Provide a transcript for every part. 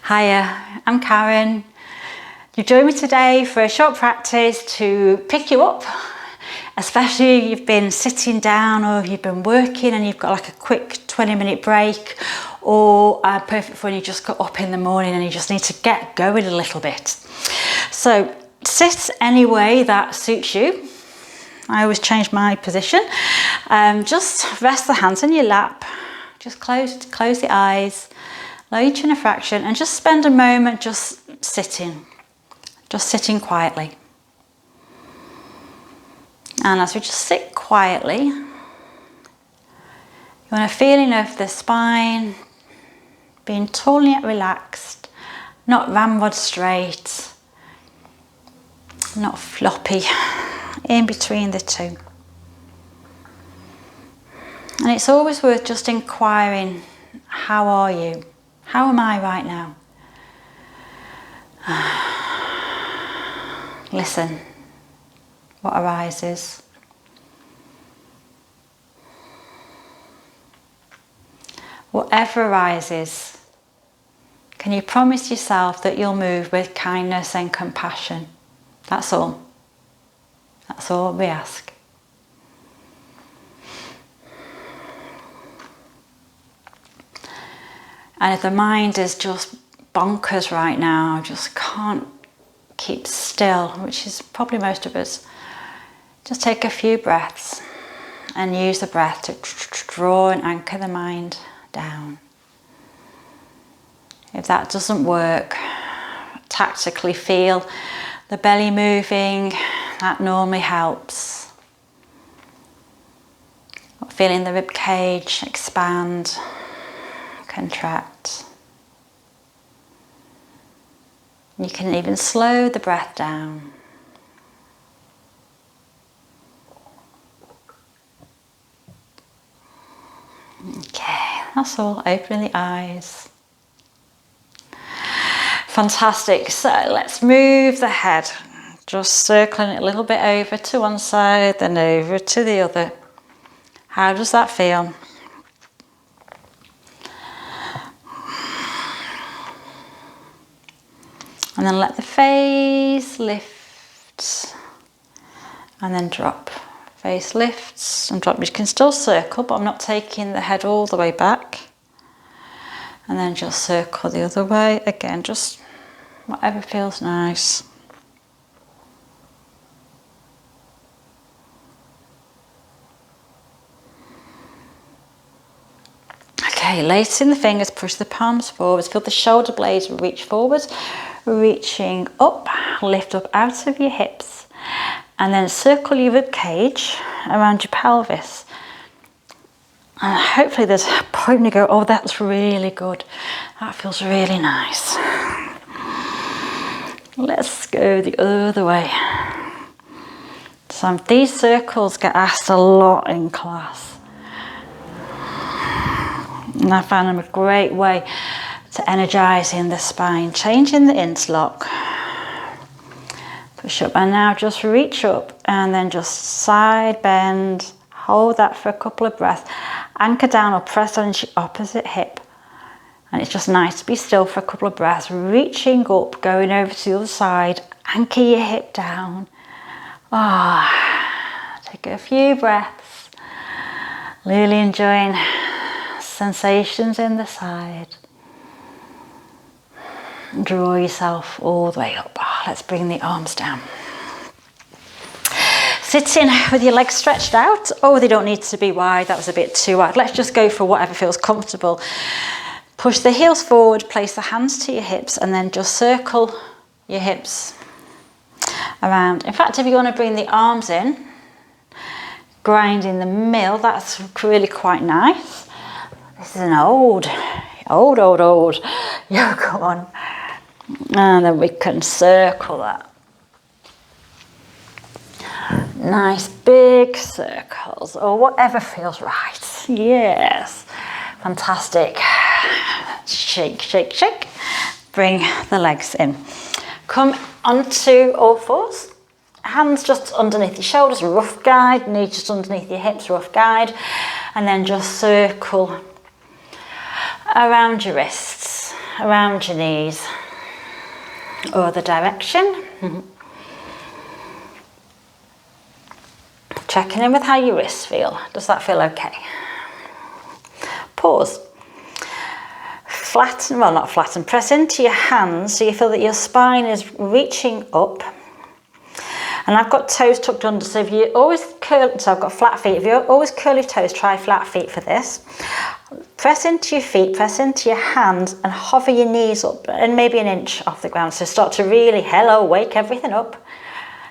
Hiya, I'm Karen. You've joined me today for a short practice to pick you up, especially if you've been sitting down or you've been working and you've got like a quick 20-minute break, or perfect for when you just got up in the morning and you just need to get going a little bit. So sit any way that suits you. I always change my position. Just rest the hands in your lap, just close the eyes, lower your chin a fraction, and just spend a moment just sitting quietly. And as we just sit quietly, you want a feeling of the spine being totally relaxed, not ramrod straight, not floppy, in between the two. And it's always worth just inquiring, how are you? How am I right now? Listen, what arises? Whatever arises, can you promise yourself that you'll move with kindness and compassion? That's all. That's all we ask. And if the mind is just bonkers right now, just can't keep still, which is probably most of us, just take a few breaths and use the breath to draw and anchor the mind down. If that doesn't work, tactically feel the belly moving. That normally helps. Feeling the rib cage expand, contract. You can even slow the breath down. Okay, that's all. Opening the eyes. Fantastic. So let's move the head. Just circling it a little bit over to one side, then over to the other. How does that feel? And then let the face lift and then drop. Face lifts and drop. You can still circle, but I'm not taking the head all the way back. And then just circle the other way. Again, just whatever feels nice. Okay, lacing the fingers, push the palms forwards, feel the shoulder blades reach forwards, reaching up, lift up out of your hips, and then circle your rib cage around your pelvis. And hopefully there's a point when you go, oh, that's really good. That feels really nice. Let's go the other way. So these circles get asked a lot in class. And I found them a great way to energizing the spine, changing the interlock. Push up and now just reach up and then just side bend. Hold that for a couple of breaths. Anchor down or press on your opposite hip. And it's just nice to be still for a couple of breaths. Reaching up, going over to the other side. Anchor your hip down. Take a few breaths. Really enjoying sensations in the side. Draw yourself all the way up. Let's bring the arms down. Sitting with your legs stretched out. Oh, they don't need to be wide. That was a bit too wide. Let's just go for whatever feels comfortable. Push the heels forward, place the hands to your hips, and then just circle your hips around. In fact, if you want to bring the arms in, grind in the middle, that's really quite nice. This is an old yoga one. And then we can circle that. Nice big circles, or whatever feels right. Yes, fantastic. Shake, shake, shake. Bring the legs in. Come onto all fours. Hands just underneath your shoulders, rough guide. Knees just underneath your hips, rough guide. And then just circle around your wrists. around your knees or other direction. Checking in with how your wrists feel. Does that feel okay? Pause. Flatten, well not flatten, press into your hands so you feel that your spine is reaching up. And I've got toes tucked under, so if you always curl, so I've got flat feet. If you always curl your toes, try flat feet for this. Press into your feet, press into your hands and hover your knees up and maybe an inch off the ground. So start to really, wake everything up.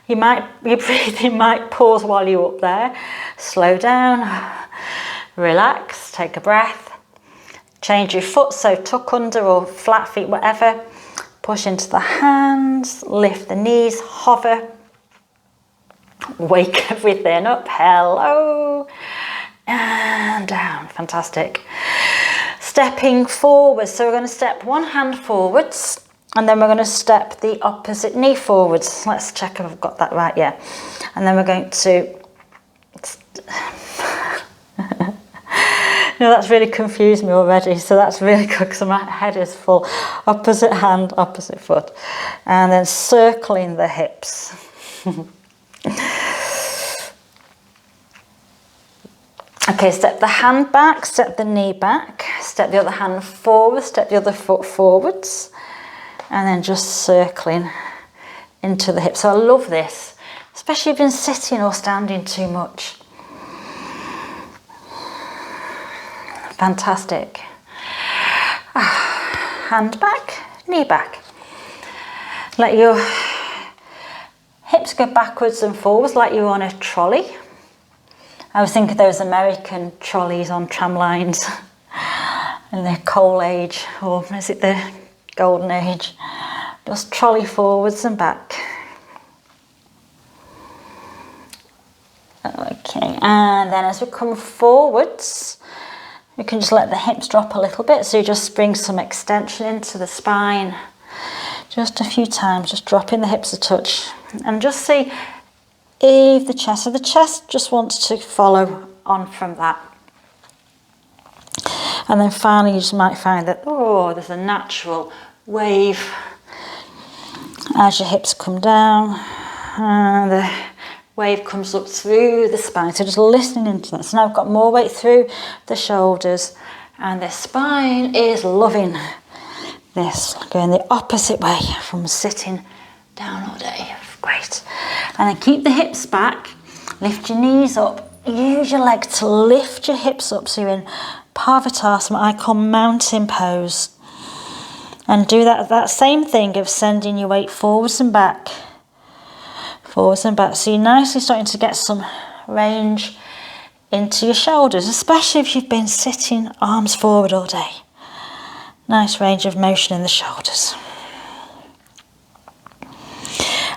Your breathing might pause while you're up there. Slow down, relax, take a breath. Change your foot, so tuck under or flat feet, whatever. Push into the hands, lift the knees, hover. Wake everything up, hello, and down, fantastic. Stepping forwards, so we're going to step one hand forwards and then we're going to step the opposite knee forwards. Let's check if I've got that right, yeah. And then we're going to, no, that's really confused me already, so that's really good because my head is full. Opposite hand, opposite foot, and then circling the hips. Okay, step the hand back, step the knee back, step the other hand forward, step the other foot forwards, and then just circling into the hips. So I love this, especially if you've been sitting or standing too much. Fantastic. Hand back, knee back. Let your hips go backwards and forwards like you're on a trolley. I was thinking of those American trolleys on tram lines in the coal age, or is it the golden age? Just trolley forwards and back. Okay, and then as we come forwards, we can just let the hips drop a little bit, so you just bring some extension into the spine. Just a few times, just dropping the hips a touch, and just see if the chest, so the chest just wants to follow on from that. And then finally you just might find that, oh, there's a natural wave as your hips come down and the wave comes up through the spine. So just listening into that. So now I've got more weight through the shoulders and the spine is loving this, going the opposite way from sitting down all day. Great. And then keep the hips back, lift your knees up, use your leg to lift your hips up so you're in Parvatasana, what I call mountain pose. And do that same thing of sending your weight forwards and back. Forwards and back. So you're nicely starting to get some range into your shoulders, especially if you've been sitting arms forward all day. Nice range of motion in the shoulders.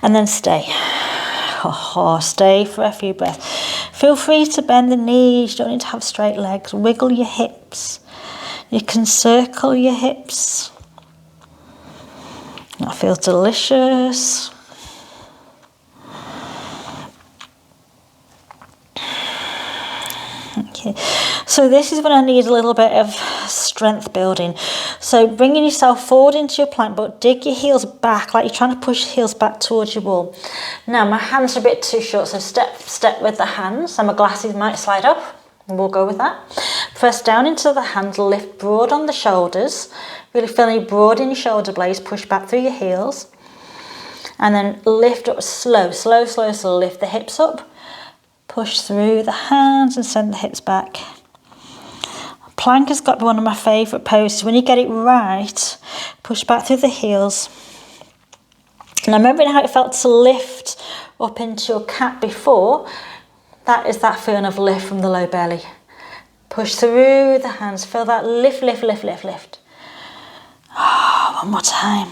And then stay. Stay for a few breaths. Feel free to bend the knees. You don't need to have straight legs. Wiggle your hips. You can circle your hips. That feels delicious. Okay, so this is when I need a little bit of strength building. So bringing yourself forward into your plank, but dig your heels back, like you're trying to push heels back towards your wall. Now my hands are a bit too short, so step with the hands, and my glasses might slide off, and we'll go with that. Press down into the hands, lift broad on the shoulders, really feeling broad in your shoulder blades, push back through your heels, and then lift up slow, lift the hips up. Push through the hands and send the hips back. Plank has got to be one of my favourite poses. When you get it right, push back through the heels. And I'm remembering how it felt to lift up into your cat before. That is that feeling of lift from the low belly. Push through the hands. Feel that lift. One more time.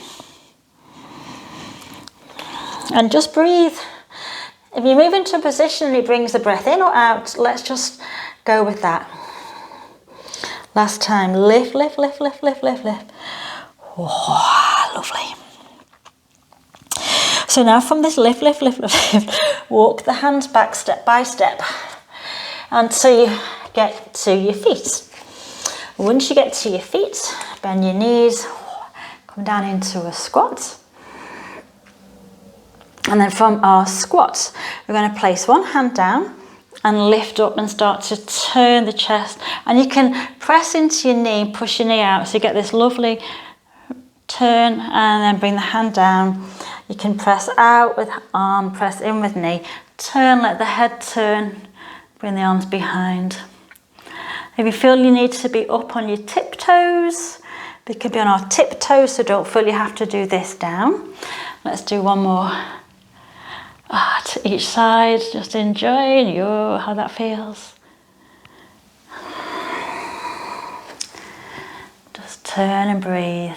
And just breathe. If you move into a position and it brings the breath in or out, let's just go with that. Last time, lift. Oh, lovely. So now from this lift, walk the hands back step by step until you get to your feet. Once you get to your feet, bend your knees come down into a squat. And then from our squat, we're going to place one hand down and lift up and start to turn the chest. And you can press into your knee, push your knee out, so you get this lovely turn, and then bring the hand down. You can press out with arm, press in with knee, turn, let the head turn, bring the arms behind. If you feel you need to be up on your tiptoes, we can be on our tiptoes, so don't feel you have to do this down. Let's do one more. To each side, just enjoying how that feels. Just turn and breathe.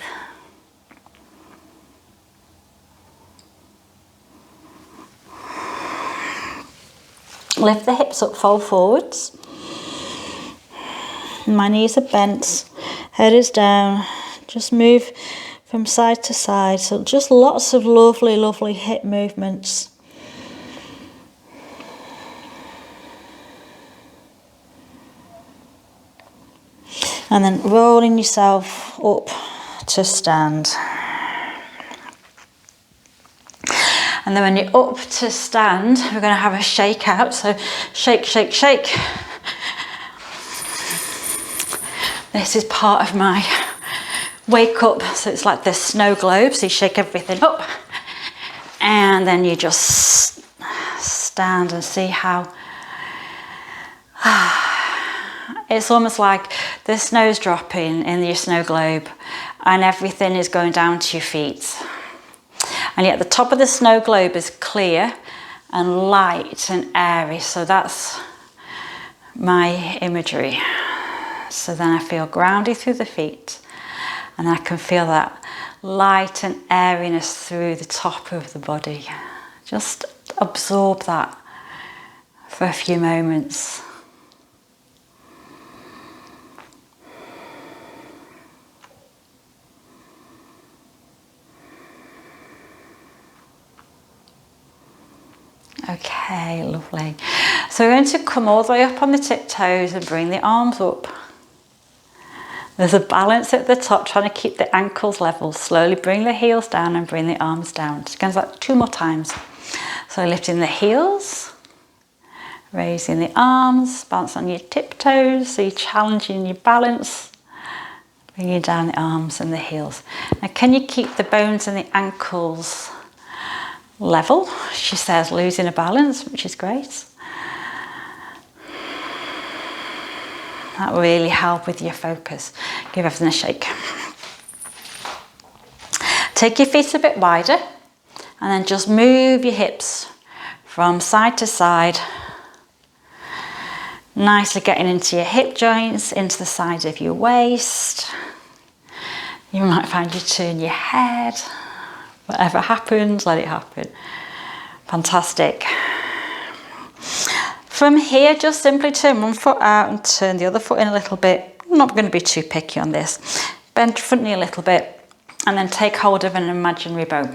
Lift the hips up, fold forwards. My knees are bent, head is down. Just move from side to side. So just lots of lovely, lovely hip movements. And then rolling yourself up to stand. And then when you're up to stand, we're going to have a shake out. So shake, shake, shake. This is part of my wake up. So it's like the snow globe. So you shake everything up. And then you just stand and see how... It's almost like the snow's dropping in your snow globe and everything is going down to your feet. And yet the top of the snow globe is clear and light and airy. So that's my imagery. So then I feel grounded through the feet and I can feel that light and airiness through the top of the body. Just absorb that for a few moments. Okay, lovely. So we're going to come all the way up on the tiptoes and bring the arms up. There's a balance at the top, trying to keep the ankles level. Slowly bring the heels down and bring the arms down. Just goes like 2 more times. So lifting the heels, raising the arms, balance on your tiptoes. So you're challenging your balance. Bringing down the arms and the heels. Now can you keep the bones and the ankles level? She says losing a balance, which is great. That will really help with your focus. Give everything a shake. Take your feet a bit wider and then just move your hips from side to side. Nicely getting into your hip joints, into the side of your waist. You might find you turn your head. Whatever happens, let it happen. Fantastic. From here, just simply turn one foot out and turn the other foot in a little bit. I'm not going to be too picky on this. Bend your front knee a little bit and then take hold of an imaginary bow.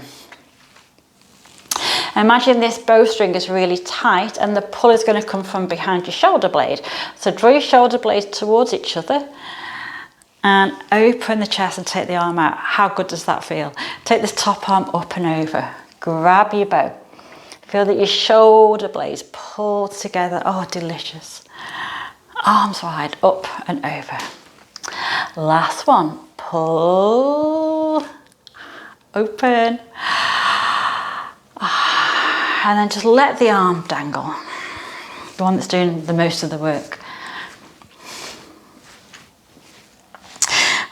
Imagine this bowstring is really tight and the pull is going to come from behind your shoulder blade. So draw your shoulder blades towards each other and open the chest and take the arm out. How good does that feel? Take this top arm up and over. Grab your bow. Feel that your shoulder blades pull together. Oh, delicious. Arms wide, up and over. Last one. Pull. Open. And then just let the arm dangle. The one that's doing the most of the work.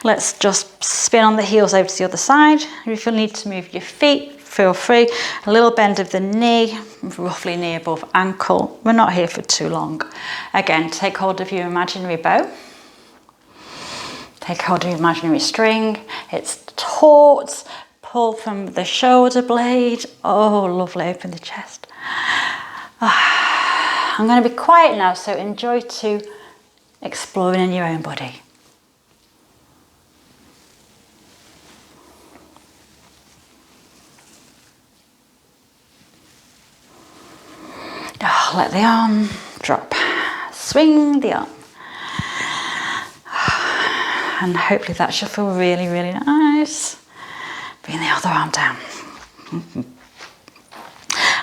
Let's just spin on the heels over to the other side. If you need to move your feet, feel free. A little bend of the knee, roughly knee above ankle. We're not here for too long. Again, take hold of your imaginary bow. Take hold of your imaginary string. It's taut. Pull from the shoulder blade. Oh, lovely. Open the chest. I'm going to be quiet now, so enjoy to exploring in your own body. Let the arm drop. Swing the arm. And hopefully that should feel really, really nice. Bring the other arm down.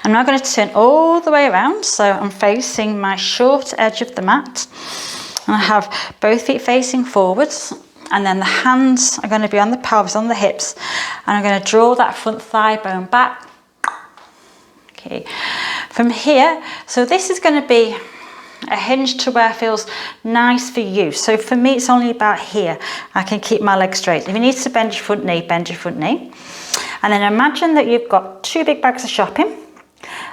I'm now going to turn all the way around, so I'm facing my short edge of the mat, and I have both feet facing forwards, and then the hands are going to be on the pelvis, on the hips, and I'm going to draw that front thigh bone back. Okay, from here, so this is going to be a hinge to where it feels nice for you. So for me, it's only about here. I can keep my legs straight. If you need to bend your front knee, bend your front knee. And then imagine that you've got 2 big bags of shopping,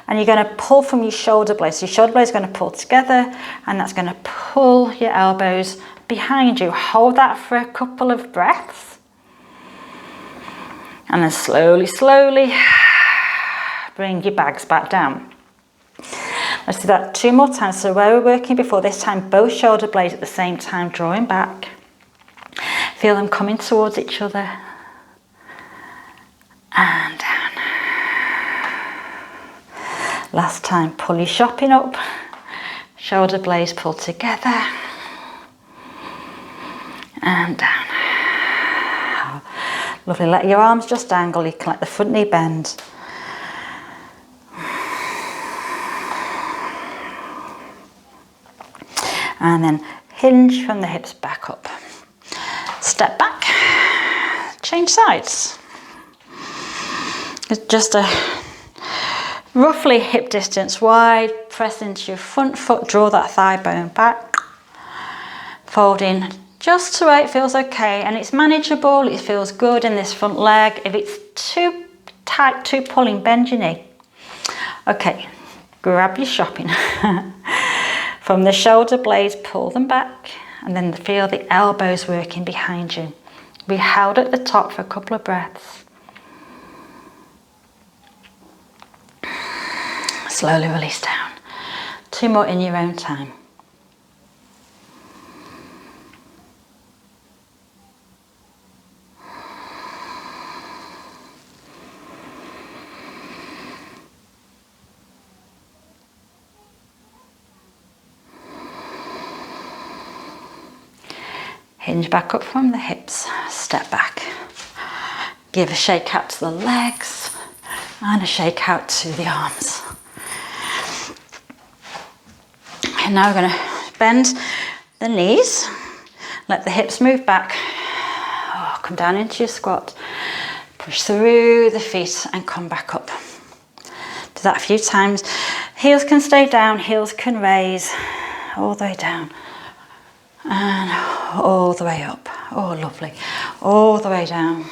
and you're going to pull from your shoulder blades. So your shoulder blades are going to pull together, and that's going to pull your elbows behind you. Hold that for a couple of breaths. And then slowly, slowly bring your bags back down. Let's do that 2 more times. So where we're working before, this time both shoulder blades at the same time, drawing back. Feel them coming towards each other. And down. Last time, pull your shopping up, shoulder blades pull together, and down. Oh, lovely, let your arms just dangle, you can let the front knee bend. And then hinge from the hips back up. Step back, change sides. It's just a roughly hip distance wide, press into your front foot, draw that thigh bone back, fold in just to where it feels okay, and it's manageable, it feels good in this front leg. If it's too tight, too pulling, bend your knee. Okay, grab your shopping. From the shoulder blades, pull them back, and then feel the elbows working behind you. Be held at the top for a couple of breaths. Slowly release down. 2 more in your own time. Hinge back up from the hips, step back. Give a shake out to the legs and a shake out to the arms. And now we're going to bend the knees, let the hips move back. Oh, come down into your squat, push through the feet and come back up. Do that a few times. Heels can stay down, heels can raise, all the way down. And all the way up. Oh, lovely. All the way down.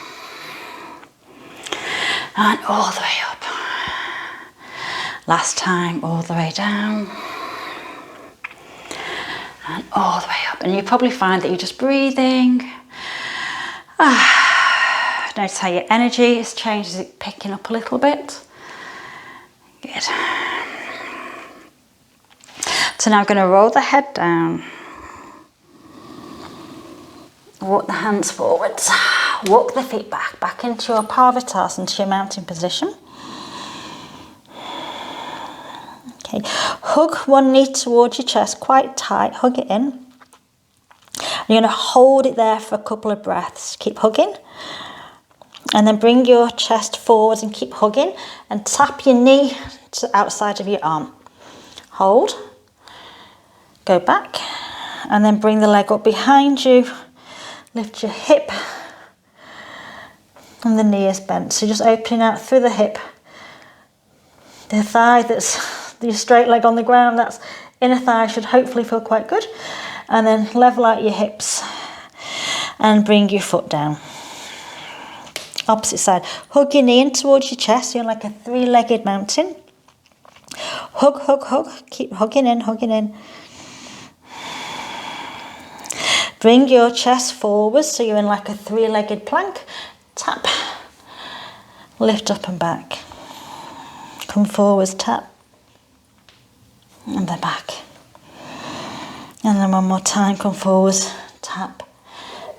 And all the way up. Last time, all the way down. And all the way up. And you probably find that you're just breathing. Notice how your energy is changed. Is it picking up a little bit? Good. So now I'm going to roll the head down. Walk the hands forwards, walk the feet back into your Parvatasana, into your mountain position. Okay, hug one knee towards your chest, quite tight, hug it in. You're going to hold it there for a couple of breaths, keep hugging. And then bring your chest forwards and keep hugging and tap your knee to the outside of your arm. Hold, go back, and then bring the leg up behind you. Lift your hip and the knee is bent. So just opening out through the hip. The thigh that's your straight leg on the ground, that's inner thigh should hopefully feel quite good. And then level out your hips and bring your foot down. Opposite side. Hug your knee in towards your chest. You're like a 3-legged mountain. Hug, hug, hug. Keep hugging in, hugging in. Bring your chest forward so you're in like a 3-legged plank. Tap. Lift up and back. Come forwards, tap. And then back. And then one more time, come forwards, tap.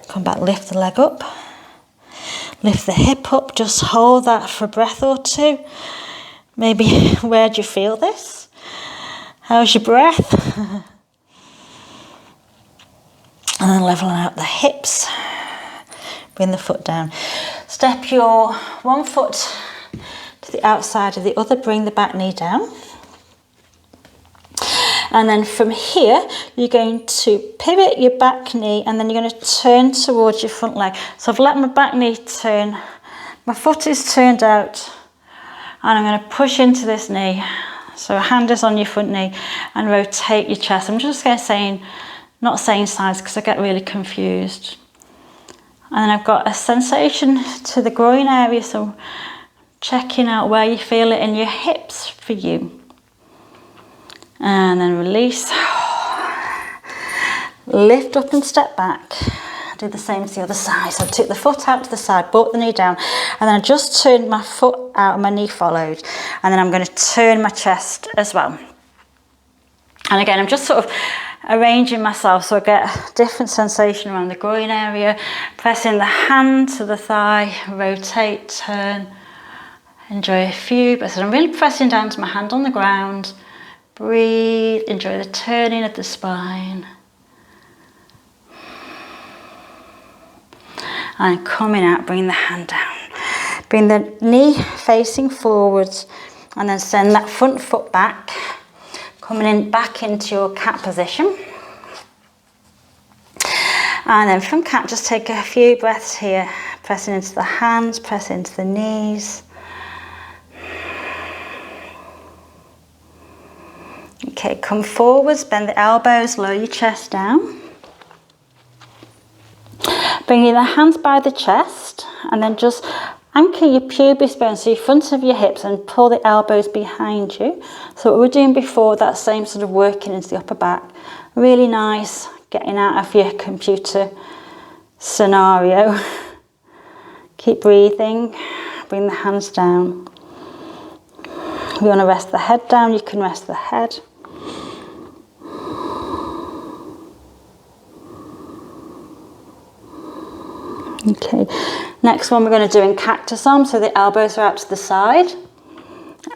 Come back, lift the leg up. Lift the hip up, just hold that for a breath or 2. Maybe, where do you feel this? How's your breath? And then leveling out the hips. Bring the foot down. step your one foot to the outside of the other, bring the back knee down. And then from here, you're going to pivot your back knee and then you're going to turn towards your front leg. So I've let my back knee turn, my foot is turned out, and I'm going to push into this knee. So hand is on your front knee and rotate your chest. I'm just going to say, not saying sides because I get really confused. And then I've got a sensation to the groin area, so checking out where you feel it in your hips for you. And then release, lift up and step back. Do the same to the other side. So I took the foot out to the side, brought the knee down, and then I just turned my foot out and my knee followed. And then I'm going to turn my chest as well. And again, I'm just sort of arranging myself so I get a different sensation around the groin area. Pressing the hand to the thigh, rotate, turn. Enjoy a few, but so I'm really pressing down to my hand on the ground. Breathe, enjoy the turning of the spine. And coming out, bring the hand down. Bring the knee facing forwards and then send that front foot back. Coming in back into your cat position. And then from cat, just take a few breaths here. Pressing into the hands, press into the knees. Okay, come forwards, bend the elbows, lower your chest down. Bringing the hands by the chest and then just anchor your pubis bone, so your front of your hips, and pull the elbows behind you. So what we were doing before, that same sort of working into the upper back. Really nice, getting out of your computer scenario. Keep breathing, bring the hands down. If you want to rest the head down, you can rest the head. Okay, next one we're going to do in cactus arm, so the elbows are out to the side,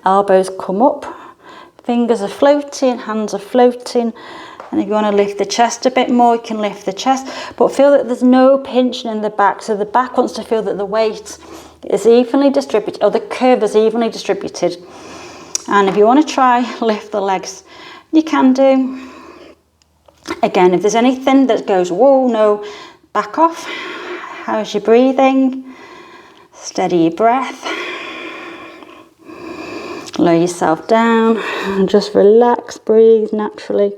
elbows come up, fingers are floating, hands are floating, and if you want to lift the chest a bit more, you can lift the chest, but feel that there's no pinching in the back, so the back wants to feel that the weight is evenly distributed, or the curve is evenly distributed. And if you want to try lift the legs, you can do. Again, if there's anything that goes, whoa, no, back off. How's your breathing? Steady your breath. Lower yourself down and just relax, breathe naturally.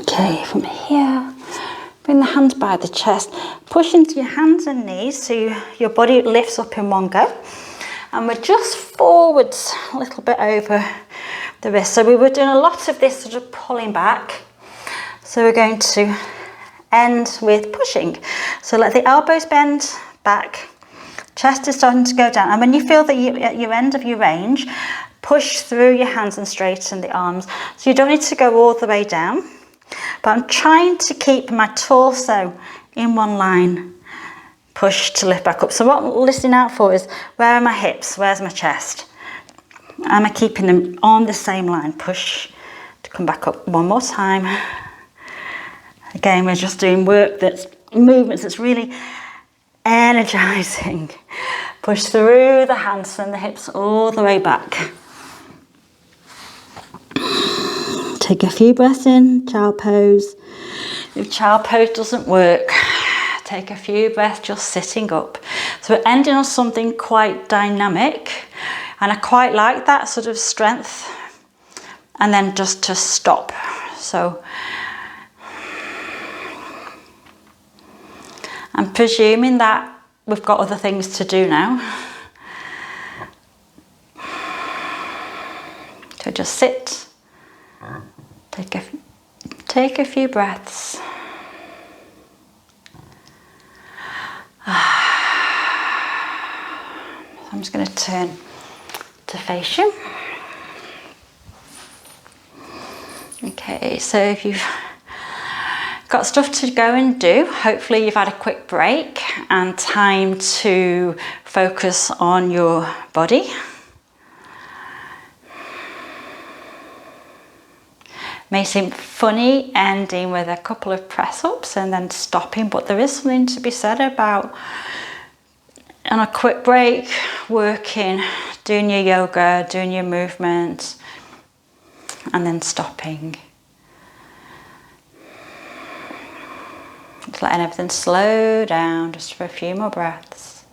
Okay, from here, bring the hands by the chest, push into your hands and knees so your body lifts up in one go. And we're just forwards a little bit over the wrist. So we were doing a lot of this sort of pulling back. So we're going to end with pushing. So let the elbows bend back, chest is starting to go down. And when you feel that you're at your end of your range, push through your hands and straighten the arms. So you don't need to go all the way down. But I'm trying to keep my torso in one line. Push to lift back up. So what I'm listening out for is, where are my hips? Where's my chest? Am I keeping them on the same line? Push to come back up one more time. Again, we're just doing work movements that's really energizing. Push through the hands, send the hips all the way back. Take a few breaths in, child pose. If child pose doesn't work, take a few breaths just sitting up. So we're ending on something quite dynamic, and I quite like that sort of strength. And then just to stop. So I'm presuming that we've got other things to do now. So just sit. Take a few breaths. I'm just going to turn to face you. Okay, so if you've got got stuff to go and do. Hopefully you've had a quick break and time to focus on your body. May seem funny ending with a couple of press-ups and then stopping, but there is something to be said about on a quick break, working, doing your yoga, doing your movement, and then stopping. Just letting everything slow down just for a few more breaths.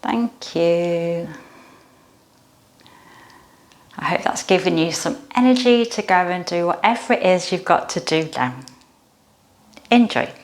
Thank you. I hope that's given you some energy to go and do whatever it is you've got to do now. Enjoy.